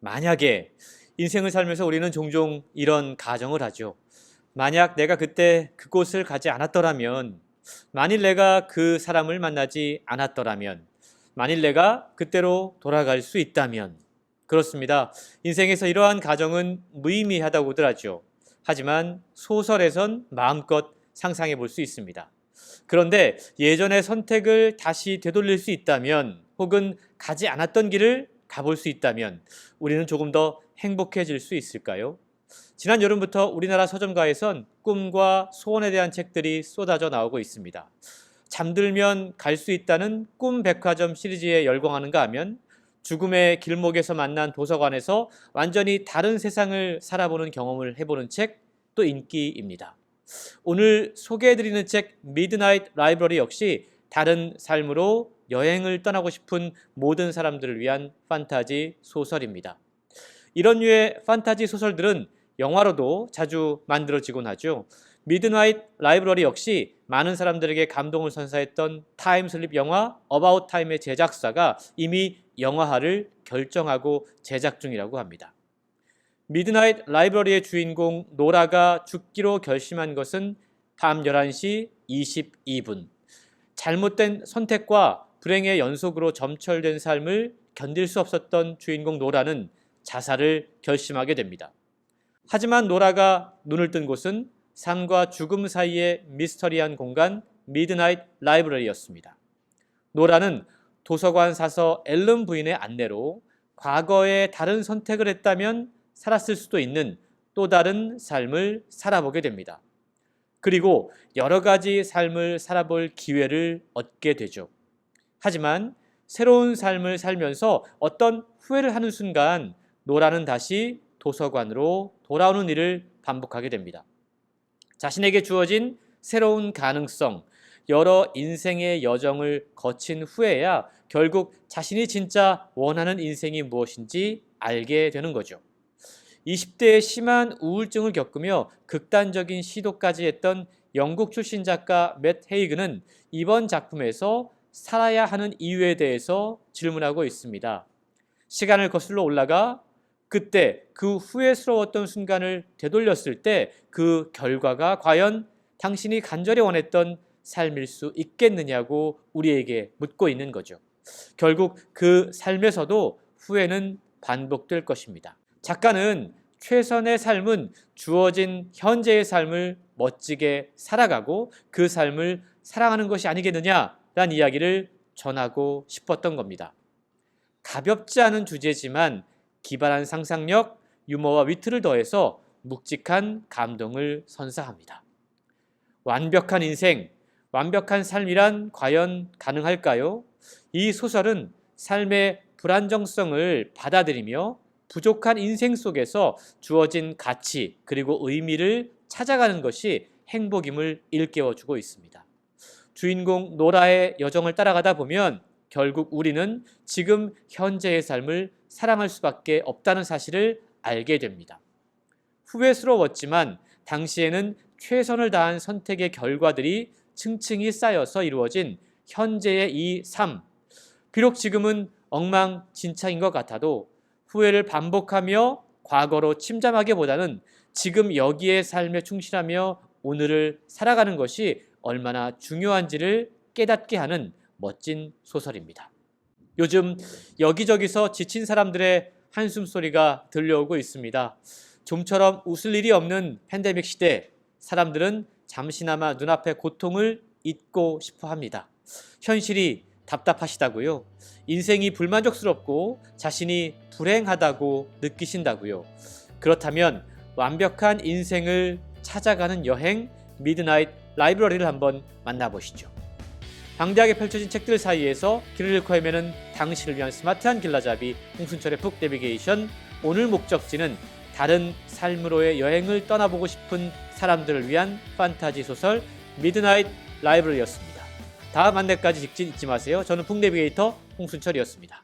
만약에 인생을 살면서 우리는 종종 이런 가정을 하죠. 만약 내가 그때 그곳을 가지 않았더라면, 만일 내가 그 사람을 만나지 않았더라면, 만일 내가 그때로 돌아갈 수 있다면. 그렇습니다. 인생에서 이러한 가정은 무의미하다고들 하죠. 하지만 소설에선 마음껏 상상해 볼 수 있습니다. 그런데 예전의 선택을 다시 되돌릴 수 있다면, 혹은 가지 않았던 길을 가볼 수 있다면 우리는 조금 더 행복해질 수 있을까요? 지난 여름부터 우리나라 서점가에선 꿈과 소원에 대한 책들이 쏟아져 나오고 있습니다. 잠들면 갈 수 있다는 꿈 백화점 시리즈에 열광하는가 하면 죽음의 길목에서 만난 도서관에서 완전히 다른 세상을 살아보는 경험을 해보는 책도 인기입니다. 오늘 소개해드리는 책 미드나잇 라이브러리 역시 다른 삶으로 여행을 떠나고 싶은 모든 사람들을 위한 판타지 소설입니다. 이런 류의 판타지 소설들은 영화로도 자주 만들어지곤 하죠. 미드나잇 라이브러리 역시 많은 사람들에게 감동을 선사했던 타임슬립 영화 어바웃 타임의 제작사가 이미 영화화를 결정하고 제작 중이라고 합니다. 미드나잇 라이브러리의 주인공 노라가 죽기로 결심한 것은 밤 11시 22분. 잘못된 선택과 불행의 연속으로 점철된 삶을 견딜 수 없었던 주인공 노라는 자살을 결심하게 됩니다. 하지만 노라가 눈을 뜬 곳은 삶과 죽음 사이의 미스터리한 공간 미드나잇 라이브러리였습니다. 노라는 도서관 사서 앨런 부인의 안내로 과거에 다른 선택을 했다면 살았을 수도 있는 또 다른 삶을 살아보게 됩니다. 그리고 여러 가지 삶을 살아볼 기회를 얻게 되죠. 하지만 새로운 삶을 살면서 어떤 후회를 하는 순간 노라는 다시 도서관으로 돌아오는 일을 반복하게 됩니다. 자신에게 주어진 새로운 가능성, 여러 인생의 여정을 거친 후에야 결국 자신이 진짜 원하는 인생이 무엇인지 알게 되는 거죠. 20대의 심한 우울증을 겪으며 극단적인 시도까지 했던 영국 출신 작가 맷 헤이그는 이번 작품에서 살아야 하는 이유에 대해서 질문하고 있습니다. 시간을 거슬러 올라가 그때 그 후회스러웠던 순간을 되돌렸을 때 그 결과가 과연 당신이 간절히 원했던 삶일 수 있겠느냐고 우리에게 묻고 있는 거죠. 결국 그 삶에서도 후회는 반복될 것입니다. 작가는 최선의 삶은 주어진 현재의 삶을 멋지게 살아가고 그 삶을 사랑하는 것이 아니겠느냐라는 이야기를 전하고 싶었던 겁니다. 가볍지 않은 주제지만 기발한 상상력, 유머와 위트를 더해서 묵직한 감동을 선사합니다. 완벽한 인생, 완벽한 삶이란 과연 가능할까요? 이 소설은 삶의 불안정성을 받아들이며 부족한 인생 속에서 주어진 가치 그리고 의미를 찾아가는 것이 행복임을 일깨워주고 있습니다. 주인공 노라의 여정을 따라가다 보면 결국 우리는 지금 현재의 삶을 사랑할 수밖에 없다는 사실을 알게 됩니다. 후회스러웠지만 당시에는 최선을 다한 선택의 결과들이 층층이 쌓여서 이루어진 현재의 이 삶. 비록 지금은 엉망진창인 것 같아도 후회를 반복하며 과거로 침잠하기보다는 지금 여기의 삶에 충실하며 오늘을 살아가는 것이 얼마나 중요한지를 깨닫게 하는 멋진 소설입니다. 요즘 여기저기서 지친 사람들의 한숨 소리가 들려오고 있습니다. 좀처럼 웃을 일이 없는 팬데믹 시대, 사람들은 잠시나마 눈앞의 고통을 잊고 싶어 합니다. 현실이 답답하시다고요? 인생이 불만족스럽고 자신이 불행하다고 느끼신다고요? 그렇다면 완벽한 인생을 찾아가는 여행 미드나잇 라이브러리를 한번 만나보시죠. 방대하게 펼쳐진 책들 사이에서 길을 잃고 헤매는 당신을 위한 스마트한 길라잡이 홍순철의 북 내비게이션. 오늘 목적지는 다른 삶으로의 여행을 떠나보고 싶은 사람들을 위한 판타지 소설 미드나잇 라이브러리였습니다. 다음 안내까지 직진 잊지 마세요. 저는 북 내비게이터 홍순철이었습니다.